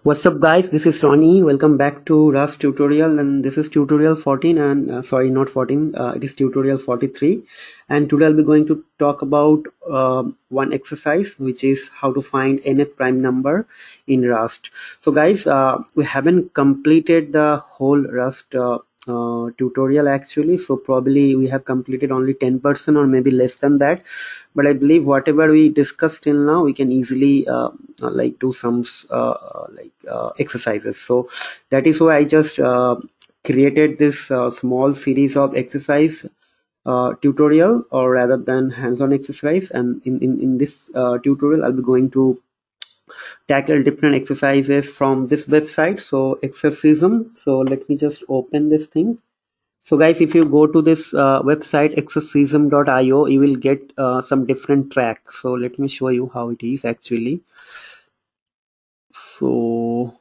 What's up guys, this is Ronnie. Welcome back to Rust tutorial, and this is tutorial 14 and sorry, not 14, it is tutorial 43. And today I'll be going to talk about one exercise, which is how to find nth prime number in Rust. So guys, we haven't completed the whole Rust tutorial actually, so probably we have completed only 10% or maybe less than that, but I believe whatever we discussed till now we can easily like do some exercises. So that is why I just created this small series of exercise tutorial, or rather than hands-on exercise. And in this tutorial I'll be going to tackle different exercises from this website, so Exercism. So let me just open this thing. So guys, if you go to this website exercism.io, you will get some different tracks. So let me show you how it is actually. So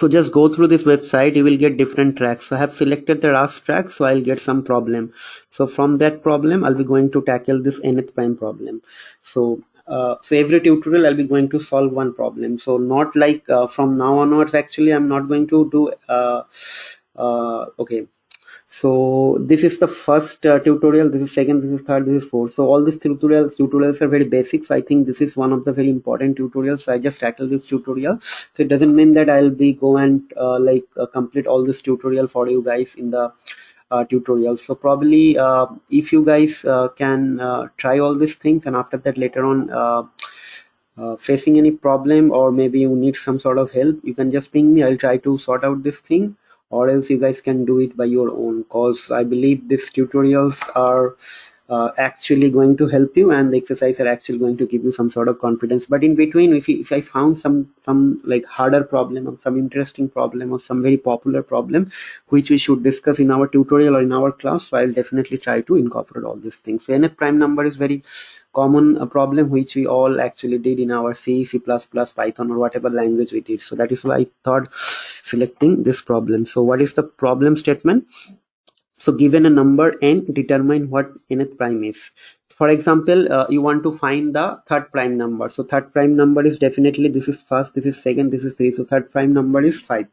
just go through this website, you will get different tracks. So I have selected the Rust track, so I'll get some problem. So from that problem I'll be going to tackle this nth prime problem. So every tutorial I'll be going to solve one problem. So not like from now onwards, actually I'm not going to do okay. So this is the first tutorial, this is second, this is third, this is fourth. So all these tutorials are very basic. So I think this is one of the very important tutorials. So I just tackle this tutorial. So it doesn't mean that I'll be go and complete all this tutorial for you guys in the tutorial. So probably if you guys can try all these things, and after that later on facing any problem, or maybe you need some sort of help, you can just ping me. I'll try to sort out this thing, or else you guys can do it by your own, cause I believe these tutorials are actually going to help you, and the exercise are actually going to give you some sort of confidence. But in between, if I found some like harder problem, or some interesting problem, or some very popular problem which we should discuss in our tutorial or in our class, so I'll definitely try to incorporate all these things. So nth prime number is very common problem which we all actually did in our C, C++, Python, or whatever language we did. So that is why I thought selecting this problem. So what is the problem statement? So given a number n, determine what nth prime is. For example, you want to find the third prime number. So third prime number is definitely, this is first, this is second, this is three. So third prime number is 5,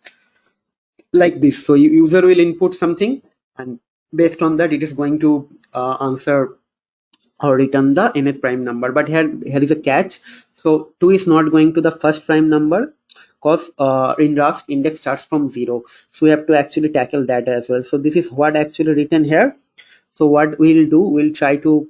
like this. So user will input something, and based on that it is going to answer or return the nth prime number. But here is a catch. So 2 is not going to the first prime number, because in Rust index starts from 0. So we have to actually tackle that as well. So this is what actually written here. So what we'll do, we'll try to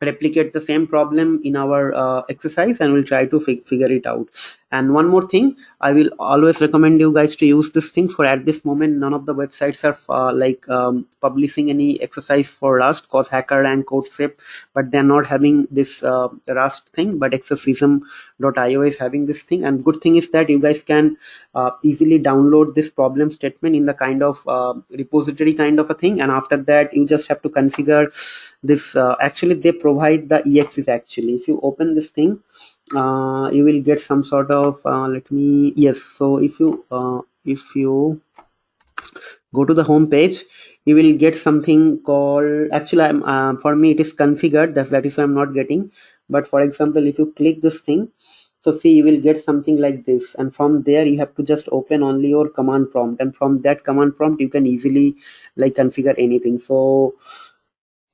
replicate the same problem in our exercise, and we'll try to figure it out. And one more thing, I will always recommend you guys to use this thing. For at this moment none of the websites are publishing any exercise for Rust, cause hacker and codeshape, but they're not having this Rust thing, but exercism.io is having this thing. And good thing is that you guys can easily download this problem statement in the kind of repository kind of a thing, and after that you just have to configure this. Actually they provide the exes. Actually if you open this thing, you will get some sort of so if you go to the home page, you will get something called, actually I'm for me it is configured, that is why I'm not getting. But for example, if you click this thing, so see, you will get something like this, and from there you have to just open only your command prompt, and from that command prompt you can easily configure anything. So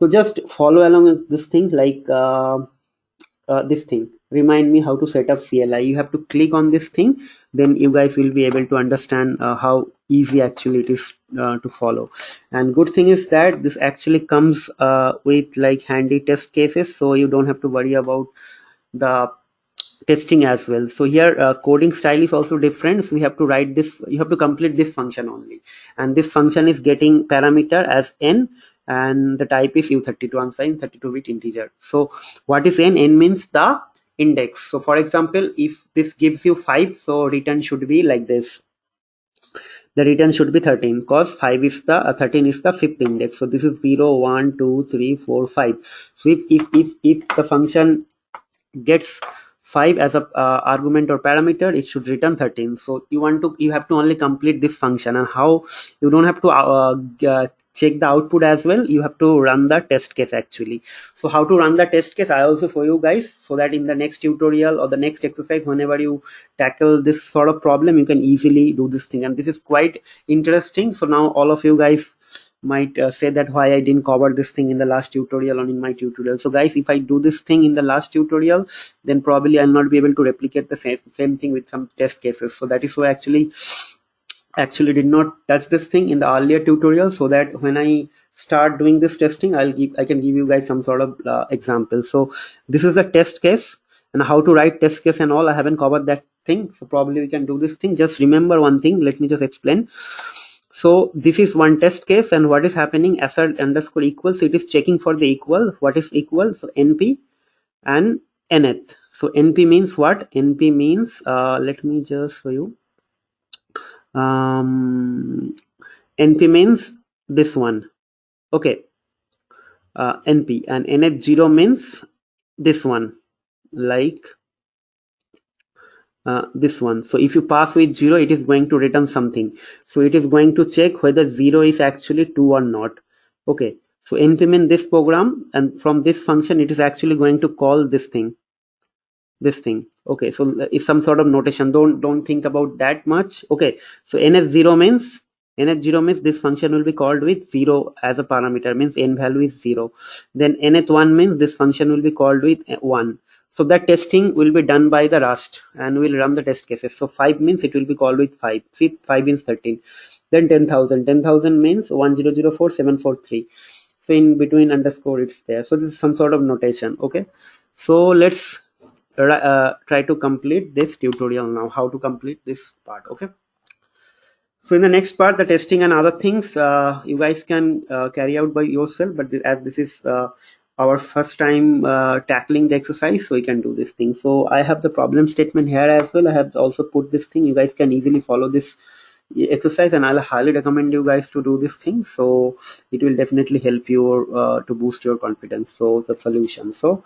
just follow along with this thing, this thing, remind me how to set up CLI. You have to click on this thing, then you guys will be able to understand how easy actually it is to follow. And good thing is that this actually comes with handy test cases, so you don't have to worry about the testing as well. So here coding style is also different. So we have to write this, you have to complete this function only, and this function is getting parameter as n, and the type is U32 unsigned 32-bit integer. So what is n? N means the index. So for example, if this gives you 5, so return should be like this. The return should be 13 because 5 is the 13 is the fifth index. So this is 0 1 2 3 4 5. So if the function gets 5 as a argument or parameter, it should return 13. So you have to only complete this function. And how? You don't have to check the output as well, you have to run the test case actually. So how to run the test case, I also show you guys, so that in the next tutorial or the next exercise, whenever you tackle this sort of problem, you can easily do this thing. And this is quite interesting. So now all of you guys might say that why I didn't cover this thing in the last tutorial or in my tutorial. So guys, if I do this thing in the last tutorial, then probably I'll not be able to replicate the same thing with some test cases. So that is why actually did not touch this thing in the earlier tutorial, so that when I start doing this testing, I can give you guys some sort of example. So this is the test case, and how to write test case and all, I haven't covered that thing. So probably we can do this thing. Just remember one thing, let me just explain. So this is one test case, and what is happening, assert underscore equals, so it is checking for the equal. What is equal? So np and nth. So np means what? Np means let me just show you. Np means this one, okay. Np, and nth 0 means this one, like this one. So if you pass with 0, it is going to return something. So it is going to check whether 0 is actually 2 or not. Okay, so np means this program, and from this function it is actually going to call this thing. Okay, so it's some sort of notation, don't think about that much. Okay, so nth0 means this function will be called with 0 as a parameter, means n value is 0. Then nth1 means this function will be called with 1. So that testing will be done by the Rust, and we'll run the test cases. So 5 means it will be called with 5. See, 5 means 13. Then 10,000 means 1004743. So in between underscore it's there. So this is some sort of notation. Okay, so let's try to complete this tutorial now, how to complete this part. Okay, so in the next part, the testing and other things you guys can carry out by yourself, but as this is our first time tackling the exercise, so we can do this thing. So I have the problem statement here as well. I have also put this thing. You guys can easily follow this exercise, and I'll highly recommend you guys to do this thing. So it will definitely help you to boost your confidence. So the solution. So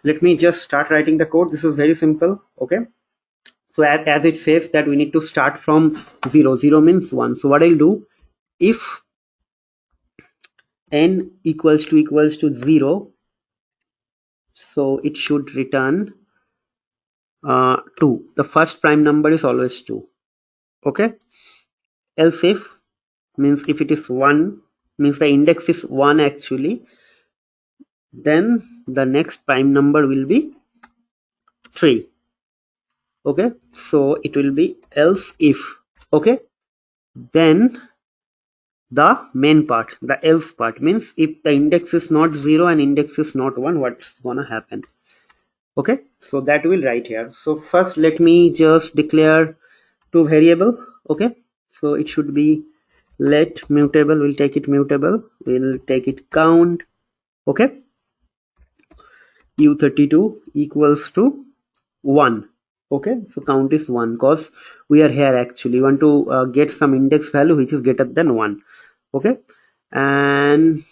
let me just start writing the code. This is very simple. Okay, so as it says that we need to start from 0. 0 means 1. So what I'll do, if n equals to 0, so it should return 2. The first prime number is always 2. Okay, else if means if it is 1, means the index is 1 actually, then the next prime number will be 3. Okay, so it will be else if. Okay, then the main part, the else part, means if the index is not 0 and index is not 1, what's gonna happen? Okay, so that will write here. So first let me just declare two variable. Okay, so it should be let mutable, we'll take it mutable, we'll take it count. Okay, u32 equals to 1. Okay, so count is 1 because we are here actually, we want to get some index value which is greater than 1. Okay, and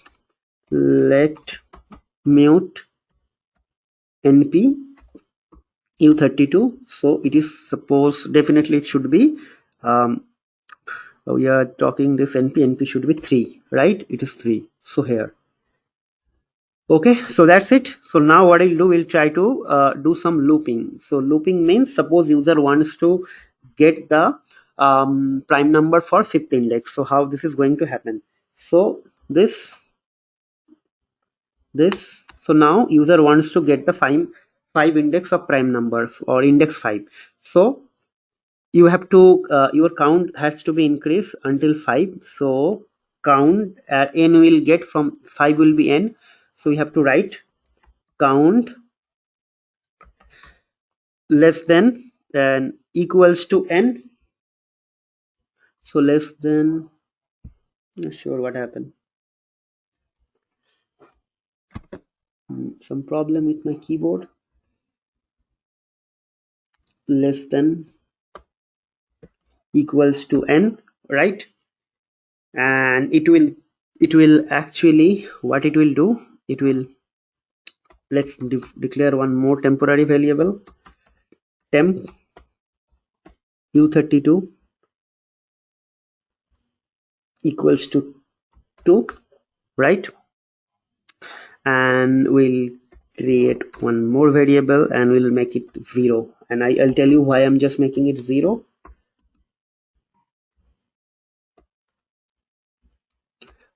let mute np u32. So it is suppose, definitely it should be we are talking this np should be 3, right? It is 3, so here. Okay, so that's it. So now what I'll do, we'll try to do some looping. So looping means, suppose user wants to get the prime number for fifth index. So how this is going to happen? So this, so now user wants to get the five index of prime numbers or index 5. So you have to your count has to be increased until 5. So count n will get from 5 will be n. So we have to write count less than and equals to n. So less than, not sure what happened. Some problem with my keyboard. Less than equals to n, right? And it will actually, what it will do, it will, let's declare one more temporary variable, temp u32 equals to 2, right? And we'll create one more variable and we'll make it 0, and I'll tell you why I'm just making it 0.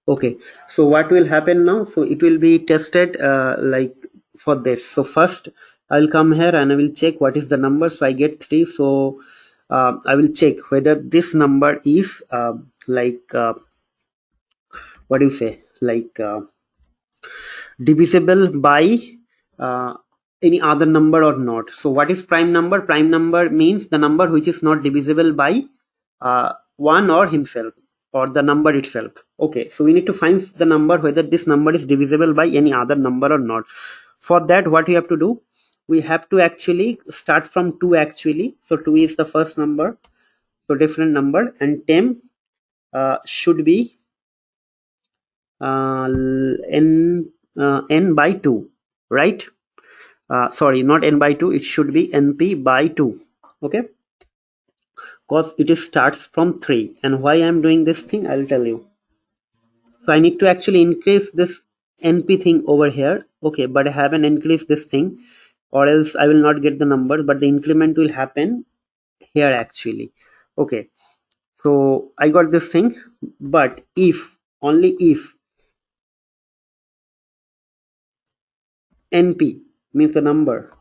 Okay, so what will happen now? So it will be tested like for this. So first I'll come here and I will check what is the number. So I get 3. So I will check whether this number is what do you say, divisible by uh, any other number or not. So what is prime number? Prime number means the number which is not divisible by one or himself or the number itself. Okay, so we need to find the number whether this number is divisible by any other number or not. For that, what we have to do, we have to actually start from 2 actually. So 2 is the first number, so different number, and temp should be n by 2, right? Sorry, not n by 2, it should be np by 2. Okay, because it starts from 3. And why I'm doing this thing, I'll tell you. So I need to actually increase this np thing over here. Okay, but I haven't increased this thing, or else I will not get the number, but the increment will happen here actually. Okay, so I got this thing, but if, only if np means the number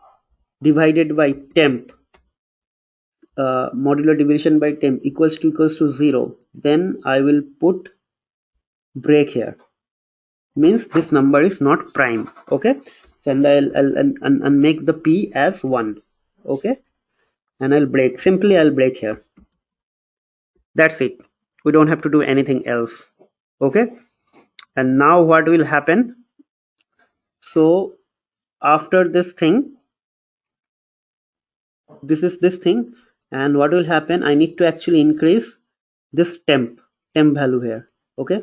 divided by temp, modular division by temp equals to 0, then I will put break here, means this number is not prime. Okay, so and I'll make the p as 1. Okay, and I'll break, simply I'll break here. That's it, we don't have to do anything else. Okay, and now what will happen? So after this thing, this is this thing, and what will happen, I need to actually increase this temp value here. Okay,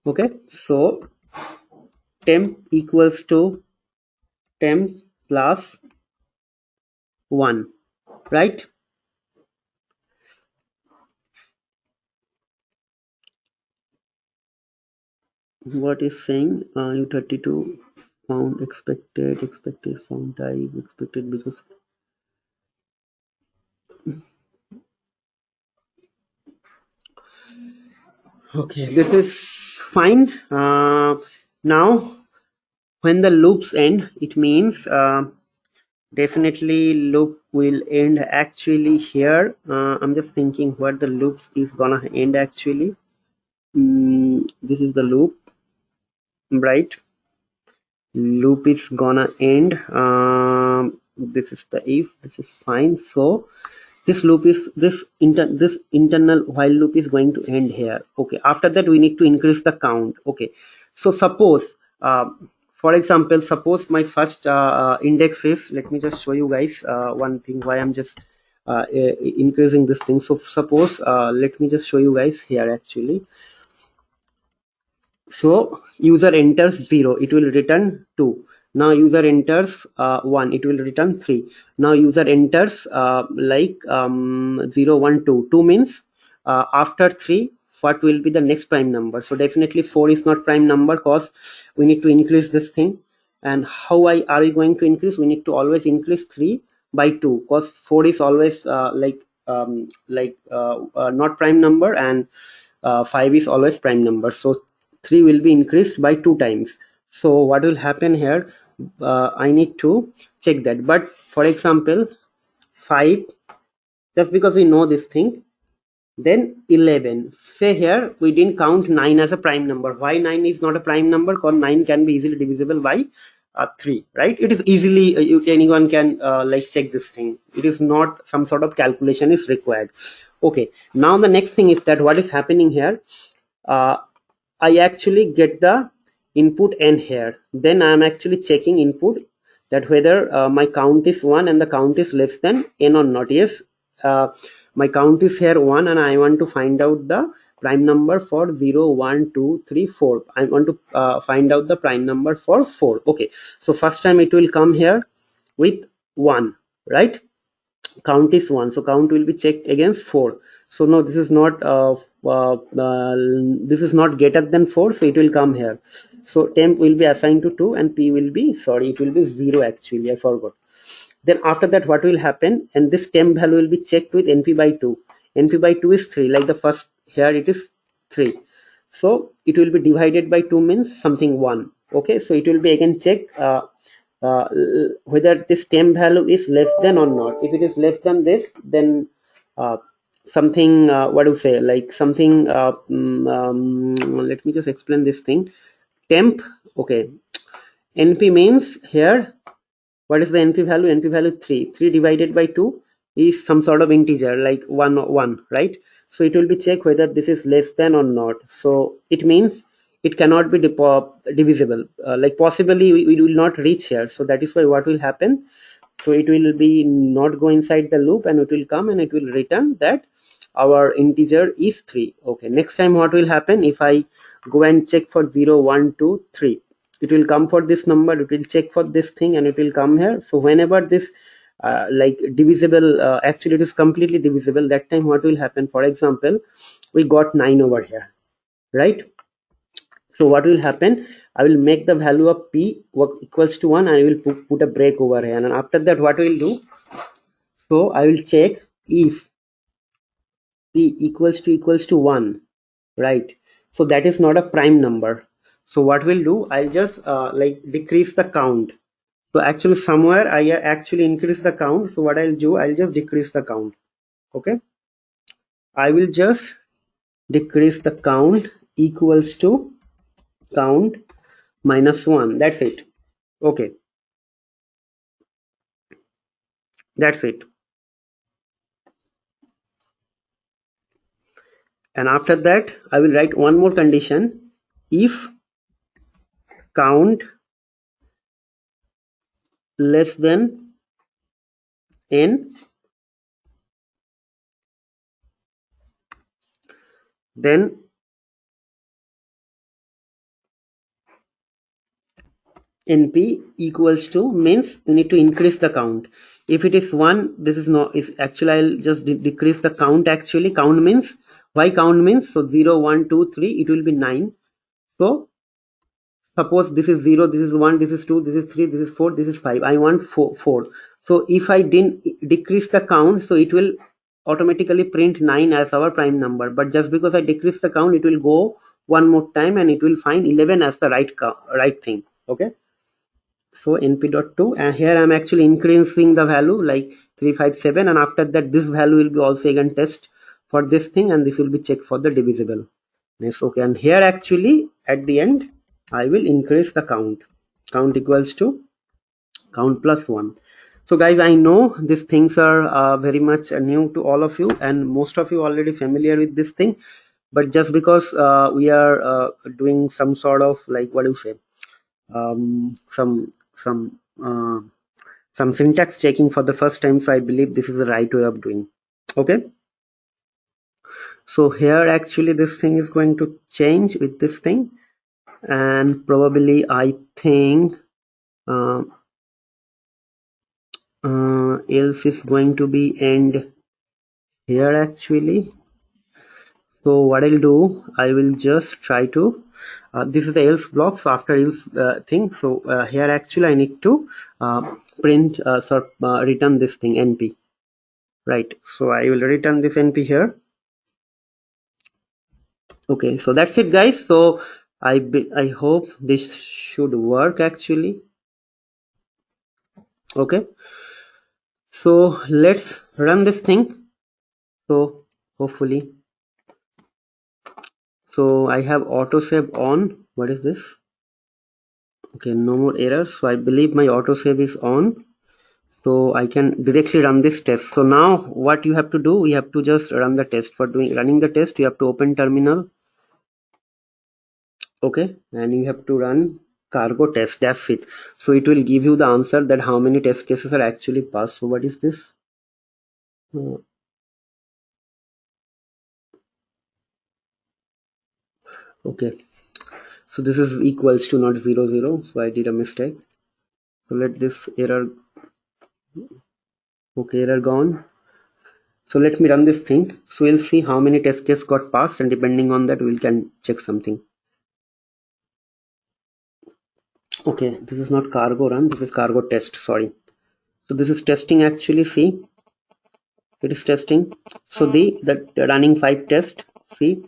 okay, so temp equals to temp plus 1, right? What is saying, u32 found, expected found, type expected, because okay, this is fine. Now when the loops end, it means definitely loop will end actually here. I'm just thinking what the loops is gonna end actually. This is the loop, right? Loop is gonna end. This is the if, this is fine. So this loop is this internal while loop is going to end here. Okay, after that we need to increase the count. Okay, so suppose for example, suppose my first index is, let me just show you guys one thing why I'm just increasing this thing. So suppose let me just show you guys here actually. So user enters 0, it will return 2. Now user enters 1, it will return 3. Now user enters 0 1 2. 2 means after 3 what will be the next prime number. So definitely 4 is not prime number, because we need to increase this thing. And how are we going to increase? We need to always increase 3 by 2, because 4 is always not prime number, and 5 is always prime number. So 3 will be increased by 2 times. So what will happen here, I need to check that. But for example 5, just because we know this thing, then 11, say here we didn't count 9 as a prime number. Why 9 is not a prime number? Because 9 can be easily divisible by 3, right? It is easily anyone can check this thing. It is not some sort of calculation is required. Okay, now the next thing is that what is happening here, I actually get the input n here, then I am actually checking input that whether my count is 1 and the count is less than n or not. Yes, my count is here 1 and I want to find out the prime number for 0 1 2 3 4. I want to find out the prime number for 4. Okay, so first time it will come here with 1, right? Count is 1, so count will be checked against 4. So no, this is not greater than 4, so it will come here. So temp will be assigned to 2 and p will be, sorry, it will be 0 actually, I forgot. Then after that what will happen, and this temp value will be checked with np by 2. Np by 2 is 3, like the first here it is 3, so it will be divided by 2 means something 1. Okay, so it will be again check whether this temp value is less than or not. If it is less than this, then something what do you say, like something let me just explain this thing. Temp, okay, np means here what is the np value? Np value 3. 3 divided by 2 is some sort of integer like 1, right? So it will be check whether this is less than or not. So it means it cannot be divisible. Like possibly we will not reach here. So that is why what will happen. So it will be not go inside the loop and it will come and it will return that our integer is 3. Okay, next time what will happen, if I go and check for 0 1 2 3, it will come for this number, it will check for this thing and it will come here. So whenever this like divisible, actually it is completely divisible, that time what will happen, for example we got 9 over here, right? So what will happen, I will make the value of p equals to 1 and I will put a break over here, and after that what we will do, so I will check if p equals to 1, right? So that is not a prime number. So what we'll do, I'll just like decrease the count. So actually somewhere I actually increase the count. So what I'll do, I'll just decrease the count. Okay, I will just decrease the count equals to count minus 1. That's it. Okay, that's it. And after that I will write one more condition. If count less than n, then np equals to, means you need to increase the count. If it is 1, this is not, is actually I'll just decrease the count. Actually count means, why count means, so 0 1 2 3, it will be 9. So suppose this is 0, this is 1, this is 2, this is 3, this is 4, this is 5, I want 4. So if I didn't decrease the count, so it will automatically print 9 as our prime number, but just because I decrease the count, it will go one more time and it will find 11 as the right thing. Okay, so np.2, and here I'm actually increasing the value like 357, and after that this value will be also again test for this thing, and this will be checked for the divisible. Yes, okay, and here actually at the end I will increase the count equals to count plus 1. So guys, I know these things are very much new to all of you, and most of you already familiar with this thing, but just because we are doing some sort of, like, what do you say, some syntax checking for the first time, so I believe this is the right way of doing. Okay, so here actually this thing is going to change with this thing, and probably I think else is going to be end here actually. So what I'll do, I will just try to this is the else block. So after else thing, so here actually I need to print return this thing np, right? So I will return this np here. Okay, so that's it guys. So I hope this should work actually. Okay, so let's run this thing. So hopefully, so I have autosave on. What is this? Okay, no more errors. So I believe my autosave is on, so I can directly run this test. So now what you have to do, you have to just run the test. For running the test, you have to open terminal Okay, and you have to run cargo test. That's it. So it will give you the answer that how many test cases are actually passed. So what is this? Uh, okay, so this is equals to not 0 0, so I did a mistake. So let this error. Okay, error gone. So let me run this thing. So we'll see how many test cases got passed, and depending on that we can check something. Okay, this is not cargo run, this is cargo test, sorry. So this is testing actually. See, it is testing. So the running 5 test. See,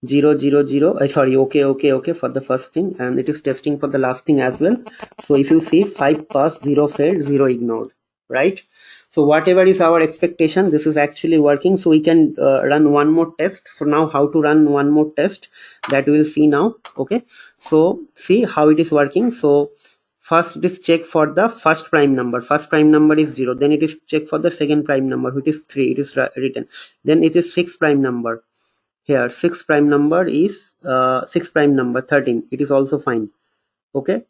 0 0 0, sorry, okay for the first thing, and it is testing for the last thing as well. So if you see, 5 passed, 0 failed, 0 ignored, right? So whatever is our expectation, this is actually working. So we can run one more test. So now how to run one more test, that we'll see now. Okay, so see how it is working. So first it is check for the first prime number. First prime number is 0. Then it is check for the second prime number, which is 3. It is written. Then it is 6 prime number. Here 6 prime number is 6 prime number 13. It is also fine. Okay,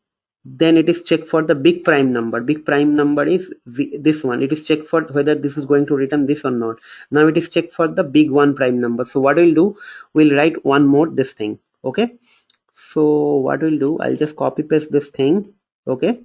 then it is check for the big prime number. Big prime number is this one. It is check for whether this is going to return this or not. Now it is check for the big one prime number. So what we'll do, we'll write one more this thing. Okay, so what we'll do, I'll just copy paste this thing. Okay,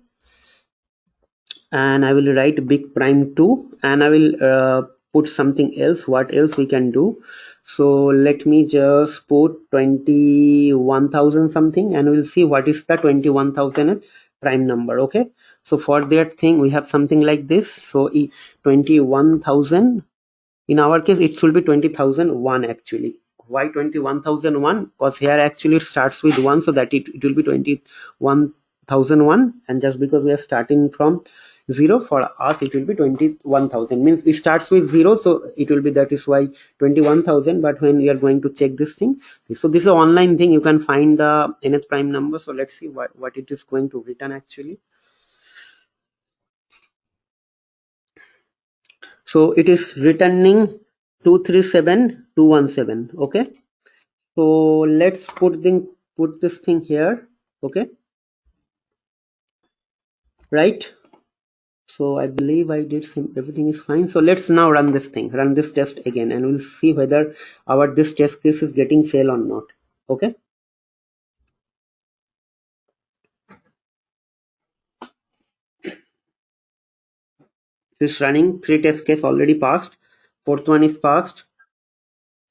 and I will write big prime 2, and I will put something else. What else we can do? So let me just put 21,000 something, and we'll see what is the 21,000 prime number. Okay, so for that thing we have something like this. So 21,000, in our case it should be 20,001 actually. Why 21,001? Because here actually it starts with 1, so that it will be 21,001, and just because we are starting from 0, for us it will be 21,000. Means it starts with 0, so it will be, that is why 21,000. But when we are going to check this thing, so this is an online thing, you can find the nth prime number. So let's see what it is going to return actually. So it is returning 237,217. Okay, so let's put this thing here. Okay, right? So I believe I did everything is fine. So let's now run this thing, run this test again, and we'll see whether our this test case is getting fail or not. Okay, it's running. 3 test case already passed, 4th one is passed,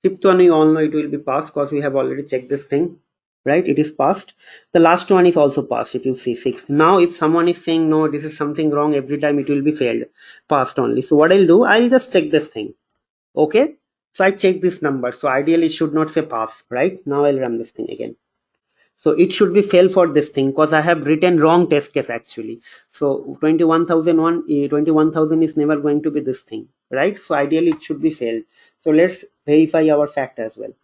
5th one we all know it will be passed because we have already checked this thing, right? It is passed. The last one is also passed. If you see 6. Now if someone is saying no, this is something wrong, every time it will be failed, passed only. So what I'll do, I'll just check this thing. Okay, so I check this number. So ideally it should not say pass, right? Now I'll run this thing again. So it should be fail for this thing because I have written wrong test case actually. So 21,001, 21,000 is never going to be this thing, right? So ideally it should be failed. So let's verify our fact as well.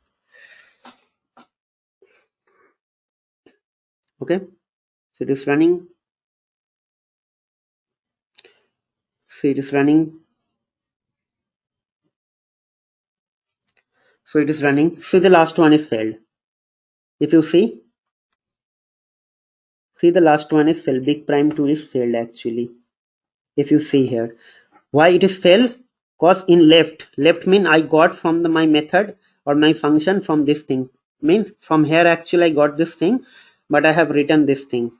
Okay, so it is running. So it is running. So it is running. So the last one is failed. If you see the last one is failed. Big prime 2 is failed actually. If you see here, why it is failed? Cause in left mean I got from my method or my function from this thing. Means from here actually I got this thing, but I have written this thing,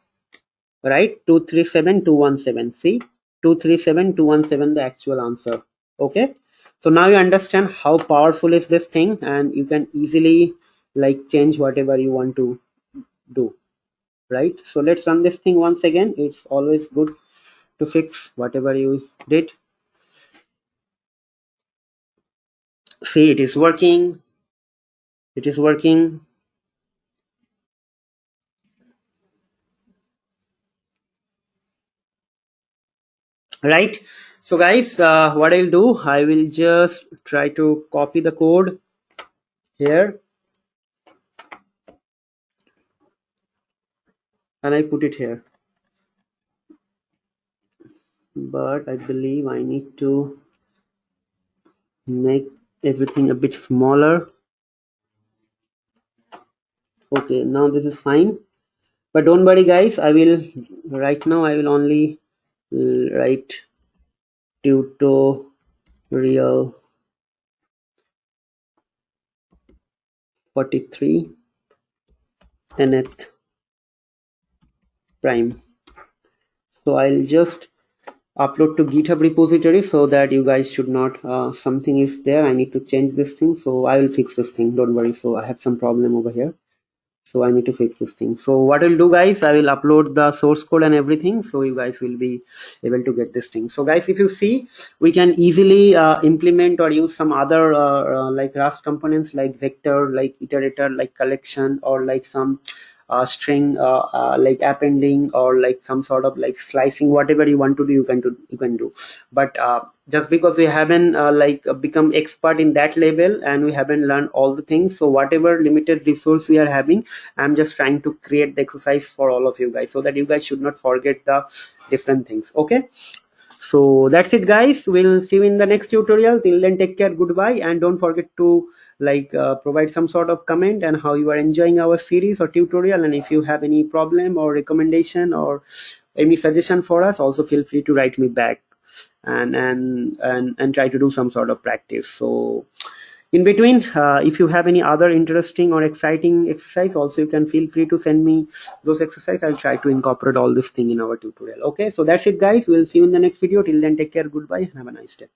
right? 237,217. See, 237,217 the actual answer. Okay, so now you understand how powerful is this thing, and you can easily like change whatever you want to do, right? So let's run this thing once again. It's always good to fix whatever you did. See, it is working. It is working. Right. So guys, what I'll do, I will just try to copy the code here and I put it here, but I believe I need to make everything a bit smaller. Okay, now this is fine, but don't worry guys, I will right now I will only write tutorial 43 nth prime. So I'll just upload to GitHub repository so that you guys should not something is there. I need to change this thing, so I will fix this thing, don't worry. So I have some problem over here, so I need to fix this thing. So what I'll do guys, I will upload the source code and everything, so you guys will be able to get this thing. So guys, if you see, we can easily implement or use some other like Rust components like vector, like iterator, like collection, or like some string like appending, or like some sort of like slicing. Whatever you want to do, you can do. But just because we haven't like become expert in that level, and we haven't learned all the things, so whatever limited resource we are having, I'm just trying to create the exercise for all of you guys, so that you guys should not forget the different things. Okay, so that's it guys, we'll see you in the next tutorial. Till then, take care, goodbye, and don't forget to like provide some sort of comment and how you are enjoying our series or tutorial. And if you have any problem or recommendation or any suggestion for us, also feel free to write me back, and try to do some sort of practice. So in between, if you have any other interesting or exciting exercise, also you can feel free to send me those exercises. I'll try to incorporate all this thing in our tutorial. Okay, so that's it guys, we'll see you in the next video. Till then, take care, goodbye, and have a nice day.